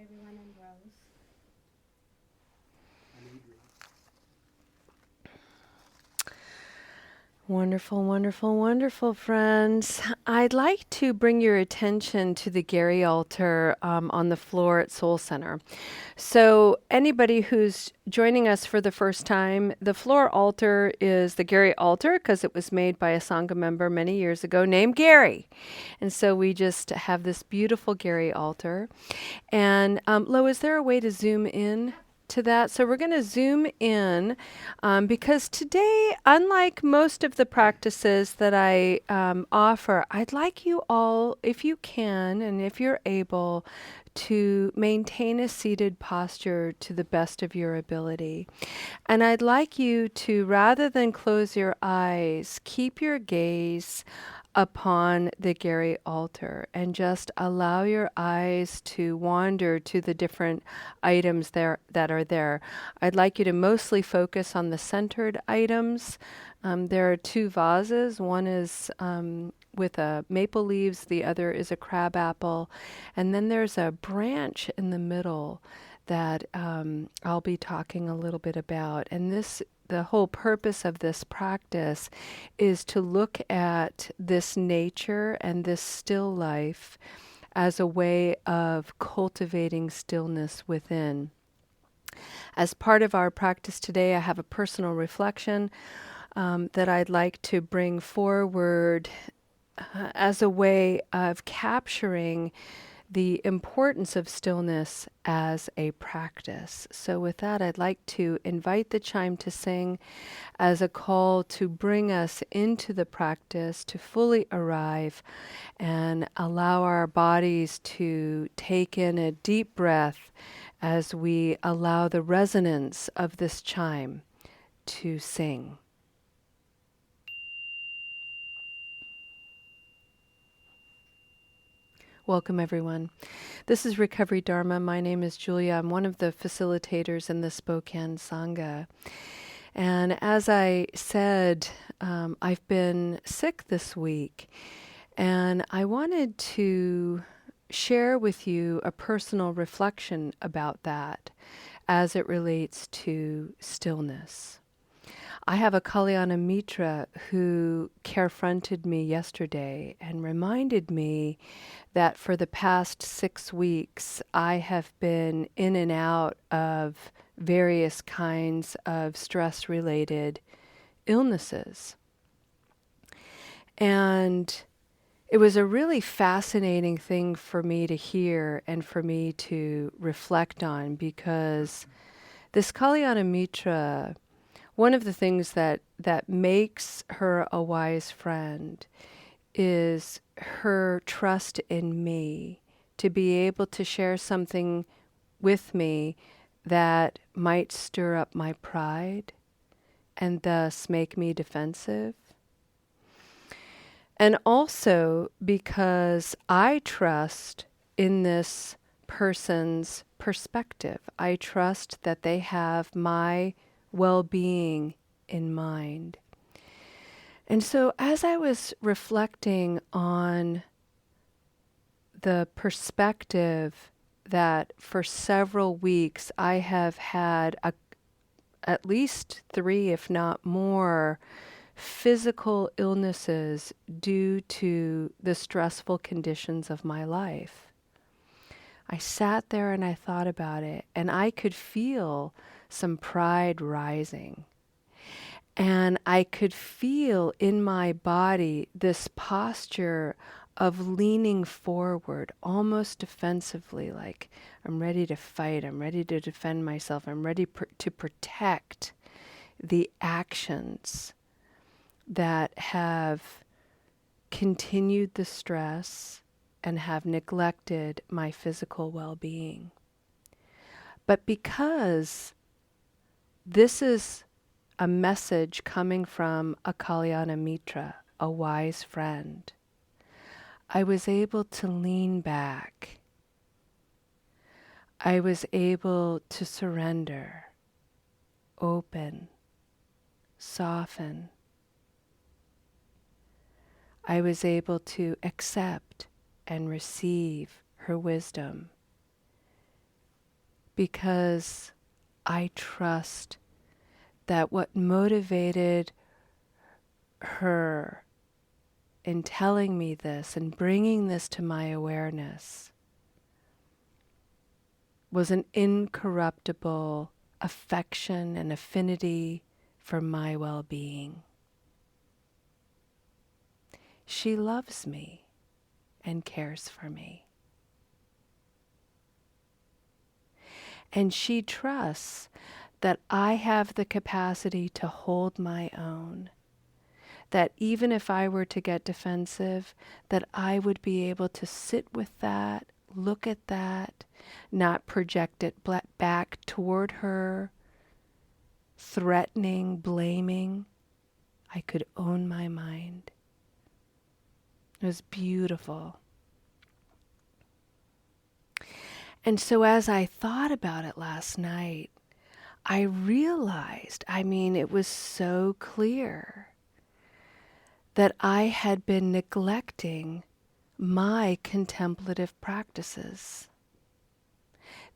everyone. I'm Rose. I'm Adrian. Wonderful, wonderful, wonderful, friends. I'd like to bring your attention to the Gary altar on the floor at Soul Center. So, anybody who's joining us for the first time, the floor altar is the Gary altar because it was made by a Sangha member many years ago named Gary. And so we just have this beautiful Gary altar. And Lo, is there a way to zoom in to that? So we're going to zoom in because today, unlike most of the practices that I offer, I'd like you all, if you can and if you're able, to maintain a seated posture to the best of your ability. And I'd like you to, rather than close your eyes, keep your gaze upon the Gary altar and just allow your eyes to wander to the different items there that are there. I'd like you to mostly focus on the centered items. There are two vases. One is with maple leaves, the other is a crab apple, and then there's a branch in the middle that I'll be talking a little bit about. And the whole purpose of this practice is to look at this nature and this still life as a way of cultivating stillness within. As part of our practice today, I have a personal reflection that I'd like to bring forward as a way of capturing the importance of stillness as a practice. So, with that, I'd like to invite the chime to sing as a call to bring us into the practice, to fully arrive and allow our bodies to take in a deep breath as we allow the resonance of this chime to sing. Welcome, everyone. This is Recovery Dharma. My name is Julia. I'm one of the facilitators in the Spokane Sangha. And as I said, I've been sick this week, and I wanted to share with you a personal reflection about that as it relates to stillness. I have a Kalyana Mitra who carefronted me yesterday and reminded me that for the past 6 weeks, I have been in and out of various kinds of stress-related illnesses. And it was a really fascinating thing for me to hear and for me to reflect on, because this Kalyana Mitra, one of the things that makes her a wise friend is her trust in me to be able to share something with me that might stir up my pride and thus make me defensive. And also because I trust in this person's perspective. I trust that they have my well-being in mind. And so as I was reflecting on the perspective that for several weeks I have had at least 3, if not more, physical illnesses due to the stressful conditions of my life, I sat there and I thought about it, and I could feel some pride rising. And I could feel in my body this posture of leaning forward, almost defensively, like I'm ready to fight, I'm ready to defend myself, I'm ready to protect the actions that have continued the stress and have neglected my physical well-being. But because this is a message coming from a Kalyana Mitra, a wise friend, I was able to lean back. I was able to surrender, open, soften. I was able to accept and receive her wisdom because I trust that what motivated her in telling me this and bringing this to my awareness was an incorruptible affection and affinity for my well-being. She loves me and cares for me. And she trusts that I have the capacity to hold my own, that even if I were to get defensive, that I would be able to sit with that, look at that, not project it back toward her, threatening, blaming. I could own my mind. It was beautiful. And so as I thought about it last night, I realized, it was so clear that I had been neglecting my contemplative practices.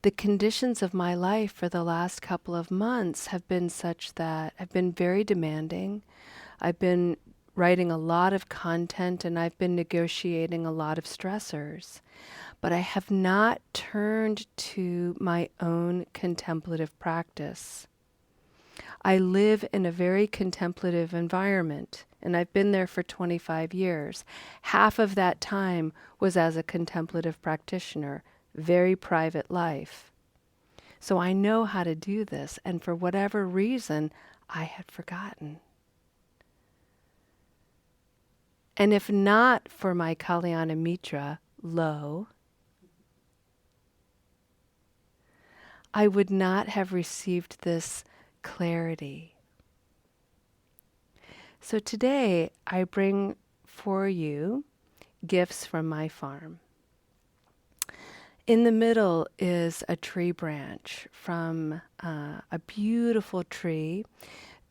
The conditions of my life for the last couple of months have been such that I've been very demanding. I've been writing a lot of content and I've been negotiating a lot of stressors. But I have not turned to my own contemplative practice. I live in a very contemplative environment, and I've been there for 25 years. Half of that time was as a contemplative practitioner, very private life. So I know how to do this, and for whatever reason, I had forgotten. And if not for my Kalyana Mitra, Lo, I would not have received this clarity. So today I bring for you gifts from my farm. In the middle is a tree branch from a beautiful tree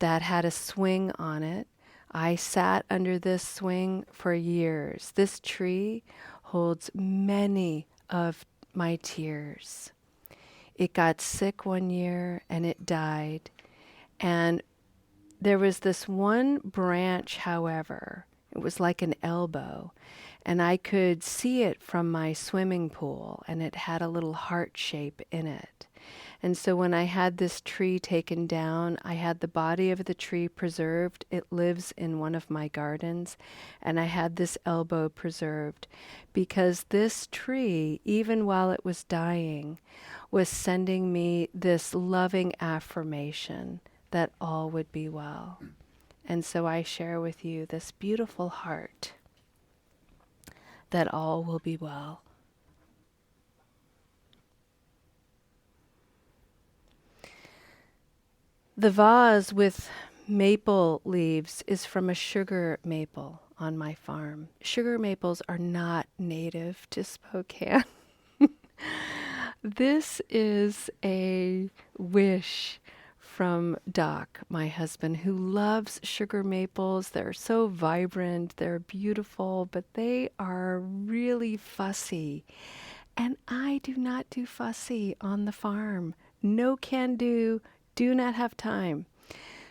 that had a swing on it. I sat under this swing for years. This tree holds many of my tears. It got sick one year and it died. And there was this one branch, however, it was like an elbow, and I could see it from my swimming pool, and it had a little heart shape in it. And so when I had this tree taken down, I had the body of the tree preserved. It lives in one of my gardens, and I had this elbow preserved because this tree, even while it was dying, was sending me this loving affirmation that all would be well. And so I share with you this beautiful heart that all will be well. The vase with maple leaves is from a sugar maple on my farm. Sugar maples are not native to Spokane. This is a wish from Doc, my husband, who loves sugar maples. They're so vibrant, they're beautiful, but they are really fussy. And I do not do fussy on the farm. No can do not have time.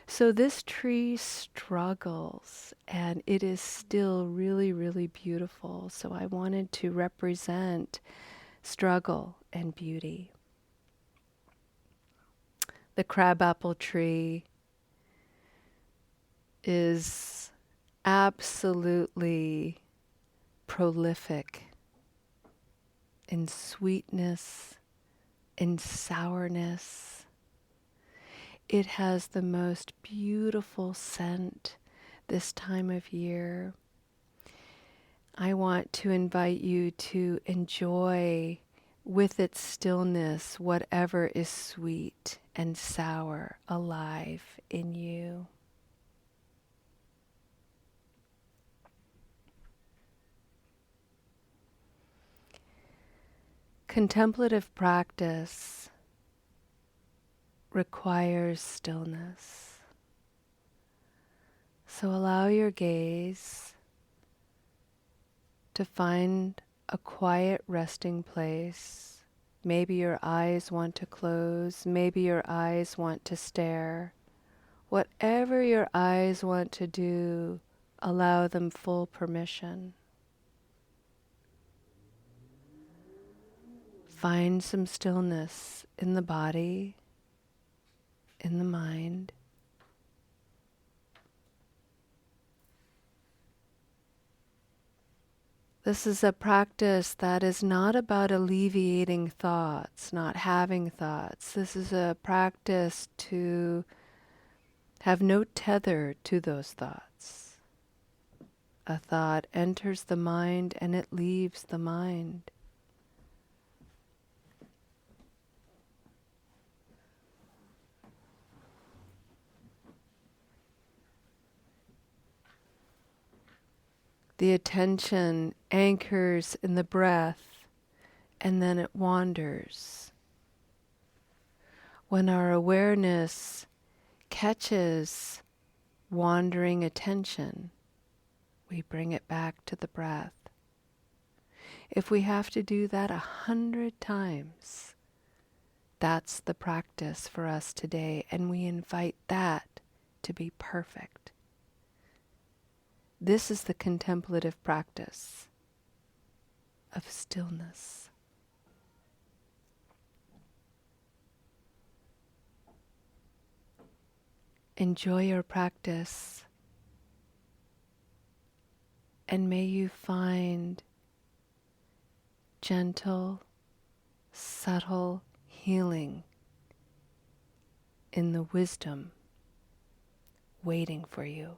So this tree struggles, and it is still really, really beautiful. So I wanted to represent struggle and beauty. The crabapple tree is absolutely prolific in sweetness, in sourness. It has the most beautiful scent this time of year. I want to invite you to enjoy with its stillness whatever is sweet and sour alive in you. Contemplative practice requires stillness. So allow your gaze to find a quiet resting place Maybe your eyes want to close. Maybe your eyes want to stare. Whatever your eyes want to do, allow them full permission. Find some stillness in the body, in the mind. This is a practice that is not about alleviating thoughts, not having thoughts. This is a practice to have no tether to those thoughts. A thought enters the mind and it leaves the mind. The attention anchors in the breath and then it wanders. When our awareness catches wandering attention, we bring it back to the breath. If we have to do that 100 times, that's the practice for us today, and we invite that to be perfect. This is the contemplative practice of stillness. Enjoy your practice, and may you find gentle, subtle healing in the wisdom waiting for you.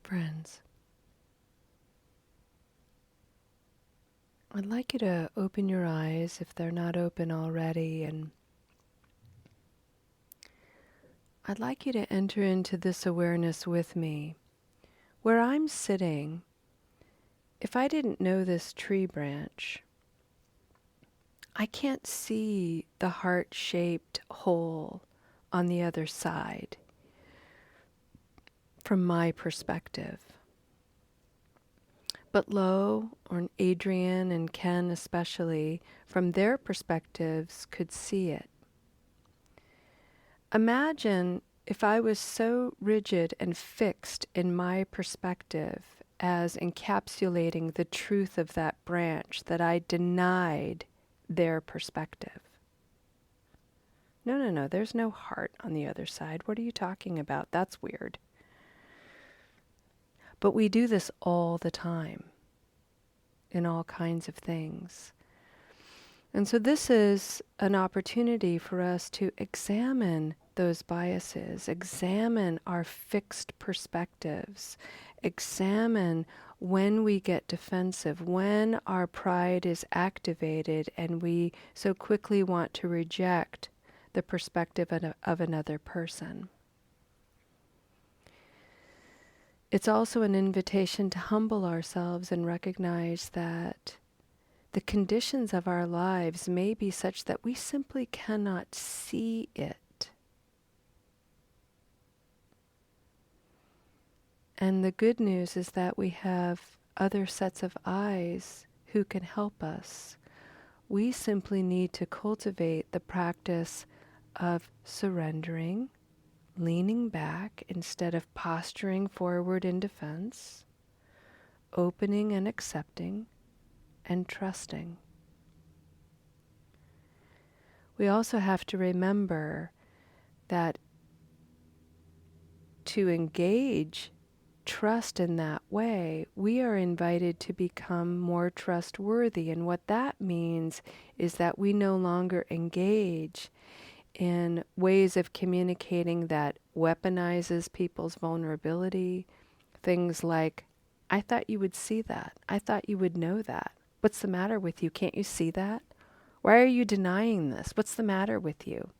Friends, I'd like you to open your eyes if they're not open already, and I'd like you to enter into this awareness with me. Where I'm sitting, if I didn't know this tree branch, I can't see the heart-shaped hole on the other side from my perspective. But Lo, or Adrian and Ken especially, from their perspectives, could see it. Imagine if I was so rigid and fixed in my perspective as encapsulating the truth of that branch that I denied their perspective. No, there's no heart on the other side. What are you talking about? That's weird. But we do this all the time in all kinds of things. And so this is an opportunity for us to examine those biases, examine our fixed perspectives, examine when we get defensive, when our pride is activated and we so quickly want to reject the perspective of another person. It's also an invitation to humble ourselves and recognize that the conditions of our lives may be such that we simply cannot see it. And the good news is that we have other sets of eyes who can help us. We simply need to cultivate the practice of surrendering, leaning back instead of posturing forward in defense, opening and accepting, and trusting. We also have to remember that to engage trust in that way, we are invited to become more trustworthy. And what that means is that we no longer engage in ways of communicating that weaponizes people's vulnerability. Things like, I thought you would see that. I thought you would know that. What's the matter with you? Can't you see that? Why are you denying this? What's the matter with you?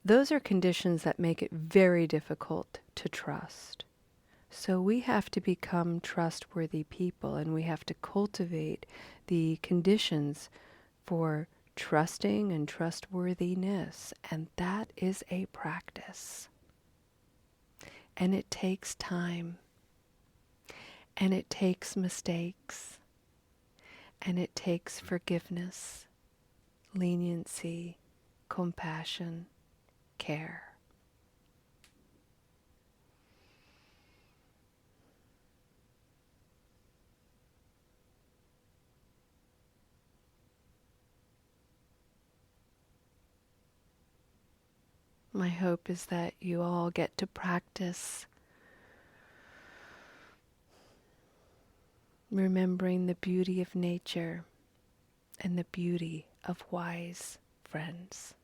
Those are conditions that make it very difficult to trust. So we have to become trustworthy people, and we have to cultivate the conditions for trusting and trustworthiness. And that is a practice. And it takes time. And it takes mistakes. And it takes forgiveness, leniency, compassion, care. My hope is that you all get to practice remembering the beauty of nature and the beauty of wise friends.